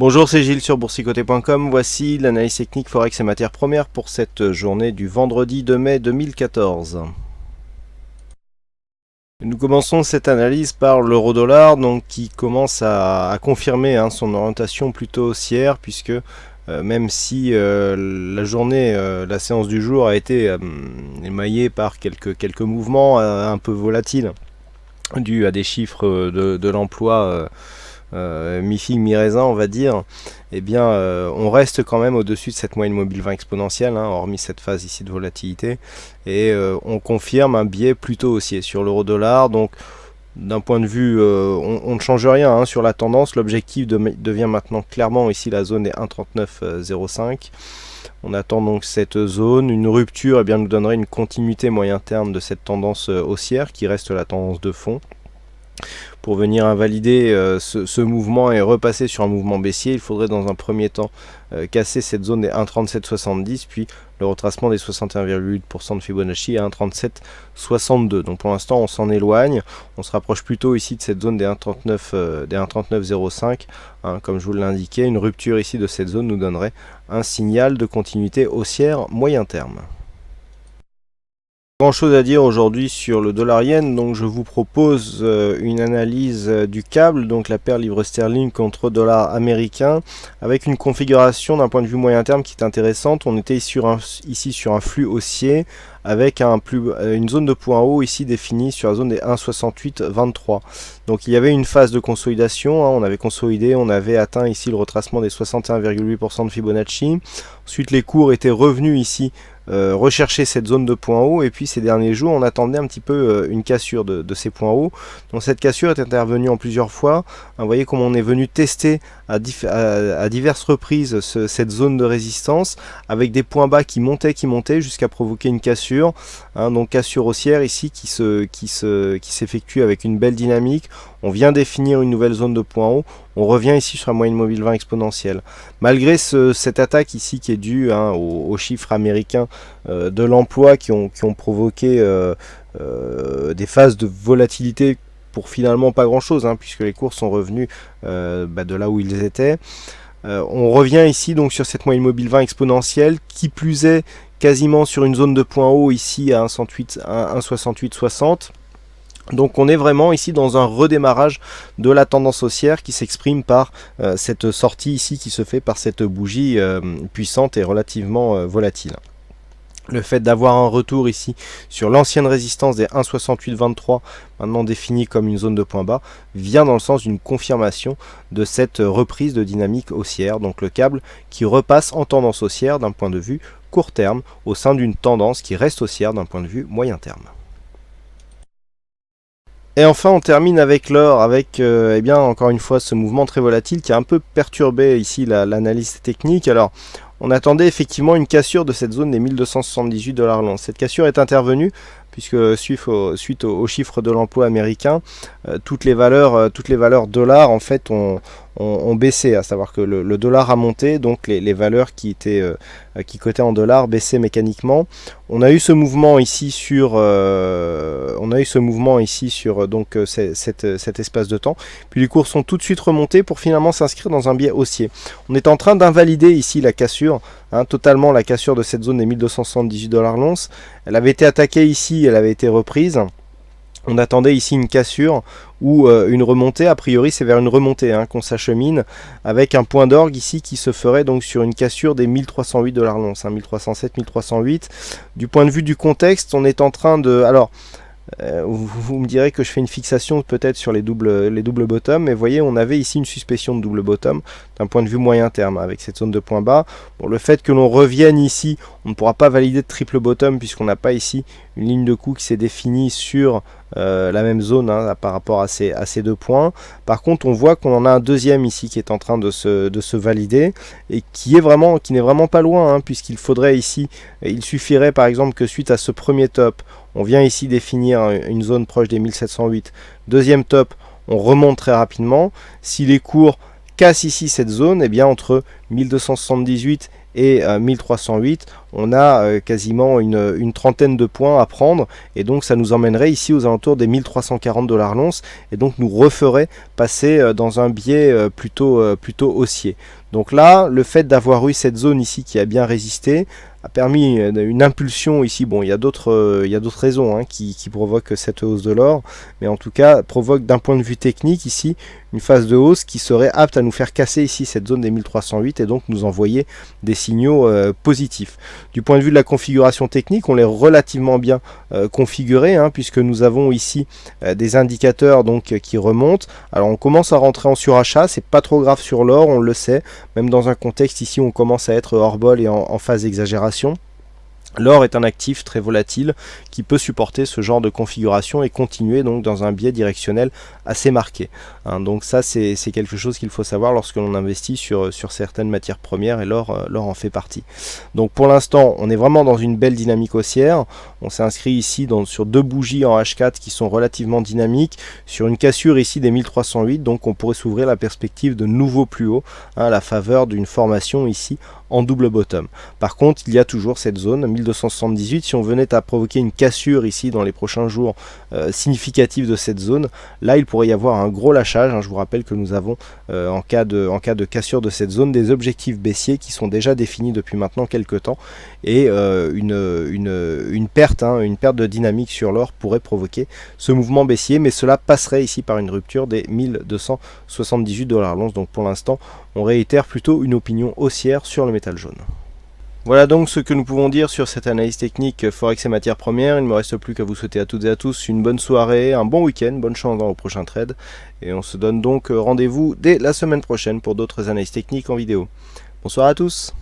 Bonjour, c'est Gilles sur boursicoté.com. Voici l'analyse technique Forex et matières premières pour cette journée du vendredi 2 mai 2014. Nous commençons cette analyse par l'euro-dollar, donc qui commence à confirmer son orientation plutôt haussière, puisque même si la journée, la séance du jour a été émaillée par quelques mouvements un peu volatiles, dus à des chiffres de l'emploi mi-figue, mi-raisin, on va dire, eh bien, on reste quand même au-dessus de cette moyenne mobile 20 exponentielle, hormis cette phase ici de volatilité, et on confirme un biais plutôt haussier sur l'euro-dollar. Donc, d'un point de vue, on ne change rien sur la tendance. L'objectif devient maintenant clairement ici la zone des 1,3905. On attend donc cette zone. Une rupture nous donnerait une continuité moyen terme de cette tendance haussière qui reste la tendance de fond. Pour venir invalider ce mouvement et repasser sur un mouvement baissier, il faudrait dans un premier temps casser cette zone des 1,3770, puis le retracement des 61,8% de Fibonacci à 1,3762. Donc pour l'instant on s'en éloigne, on se rapproche plutôt ici de cette zone des 1,3905. Comme je vous l'indiquais, une rupture ici de cette zone nous donnerait un signal de continuité haussière moyen terme. Grand chose à dire aujourd'hui sur le dollar yen, donc je vous propose une analyse du câble, donc la paire livre sterling contre dollar américain, avec une configuration d'un point de vue moyen terme qui est intéressante. On était ici sur un flux haussier avec une zone de point haut ici définie sur la zone des 1,6823. Donc il y avait une phase de consolidation, on avait consolidé, on avait atteint ici le retracement des 61,8% de Fibonacci. Ensuite les cours étaient revenus ici rechercher cette zone de point haut, et puis ces derniers jours on attendait un petit peu une cassure de ces points hauts. Donc cette cassure est intervenue en plusieurs fois. Vous voyez comment on est venu tester à diverses reprises cette zone de résistance avec des points bas qui montaient jusqu'à provoquer une cassure, donc cassure haussière ici qui s'effectue avec une belle dynamique. On vient définir une nouvelle zone de point haut, on revient ici sur la moyenne mobile 20 exponentielle. Malgré cette attaque ici qui est due aux chiffres américains de l'emploi qui ont provoqué des phases de volatilité pour finalement pas grand chose, puisque les cours sont revenus de là où ils étaient. On revient ici donc sur cette moyenne mobile 20 exponentielle, qui plus est quasiment sur une zone de point haut ici à 1,6860. Donc on est vraiment ici dans un redémarrage de la tendance haussière qui s'exprime par cette sortie ici qui se fait par cette bougie puissante et relativement volatile. Le fait d'avoir un retour ici sur l'ancienne résistance des 1,6823, maintenant définie comme une zone de point bas, vient dans le sens d'une confirmation de cette reprise de dynamique haussière. Donc le câble qui repasse en tendance haussière d'un point de vue court terme au sein d'une tendance qui reste haussière d'un point de vue moyen terme. Et enfin on termine avec l'or, avec encore une fois ce mouvement très volatile qui a un peu perturbé ici l'analyse technique. Alors on attendait effectivement une cassure de cette zone des 1278 $ l'once. Cette cassure est intervenue puisque suite aux chiffres de l'emploi américain, toutes les valeurs dollars en fait ont baissé, à savoir que le dollar a monté, donc les valeurs qui cotaient en dollars baissaient mécaniquement. On a eu ce mouvement ici sur donc cet espace de temps, puis les cours sont tout de suite remontés pour finalement s'inscrire dans un biais haussier. On est en train d'invalider ici la cassure, totalement la cassure de cette zone des 1278 $ l'once. Elle avait été attaquée ici, elle avait été reprise. On attendait ici une cassure ou une remontée. A priori c'est vers une remontée qu'on s'achemine, avec un point d'orgue ici qui se ferait donc sur une cassure des 1308 $ l'once, 1307, 1308. Du point de vue du contexte, on est en train de... Alors, vous me direz que je fais une fixation peut-être sur les doubles bottoms, mais vous voyez on avait ici une suspicion de double bottom d'un point de vue moyen terme avec cette zone de point bas. Bon, le fait que l'on revienne ici, on ne pourra pas valider de triple bottom puisqu'on n'a pas ici une ligne de coup qui s'est définie sur la même zone par rapport à ces deux points. Par contre on voit qu'on en a un deuxième ici qui est en train de se valider et qui n'est vraiment pas loin, puisqu'il faudrait ici, il suffirait par exemple que suite à ce premier top, on vient ici définir une zone proche des 1708, deuxième top, on remonte très rapidement. Si les cours cassent ici cette zone, entre 1278 et 1308, on a quasiment une trentaine de points à prendre, et donc ça nous emmènerait ici aux alentours des 1340 $ l'once, et donc nous referait passer dans un biais plutôt haussier. Donc là, le fait d'avoir eu cette zone ici qui a bien résisté a permis une impulsion ici. Bon, il y a d'autres raisons hein, qui provoquent cette hausse de l'or, mais en tout cas provoque d'un point de vue technique ici une phase de hausse qui serait apte à nous faire casser ici cette zone des 1308 et donc nous envoyer des signaux positifs. Du point de vue de la configuration technique, on est relativement bien configuré hein, puisque nous avons ici des indicateurs donc qui remontent. Alors on commence à rentrer en surachat, c'est pas trop grave sur l'or, on le sait, même dans un contexte ici où on commence à être hors bol et en phase d'exagération. L'or est un actif très volatile qui peut supporter ce genre de configuration et continuer donc dans un biais directionnel assez marqué. Hein, donc ça c'est quelque chose qu'il faut savoir lorsque l'on investit sur certaines matières premières et l'or en fait partie. Donc pour l'instant on est vraiment dans une belle dynamique haussière. On s'est inscrit ici sur deux bougies en H4 qui sont relativement dynamiques, sur une cassure ici des 1308, donc on pourrait s'ouvrir la perspective de nouveaux plus hauts hein, à la faveur d'une formation ici en double bottom. Par contre, il y a toujours cette zone 1278. Si on venait à provoquer une cassure ici dans les prochains jours significative de cette zone, là il pourrait y avoir un gros lâchage. Hein. Je vous rappelle que nous avons en cas de cassure de cette zone des objectifs baissiers qui sont déjà définis depuis maintenant quelques temps et une perte de dynamique sur l'or pourrait provoquer ce mouvement baissier, mais cela passerait ici par une rupture des 1278 $ l'once. Donc pour l'instant, on réitère plutôt une opinion haussière sur le métal jaune. Voilà donc ce que nous pouvons dire sur cette analyse technique Forex et matières premières. Il ne me reste plus qu'à vous souhaiter à toutes et à tous une bonne soirée, un bon week-end, bonne chance dans vos prochains trades. Et on se donne donc rendez-vous dès la semaine prochaine pour d'autres analyses techniques en vidéo. Bonsoir à tous.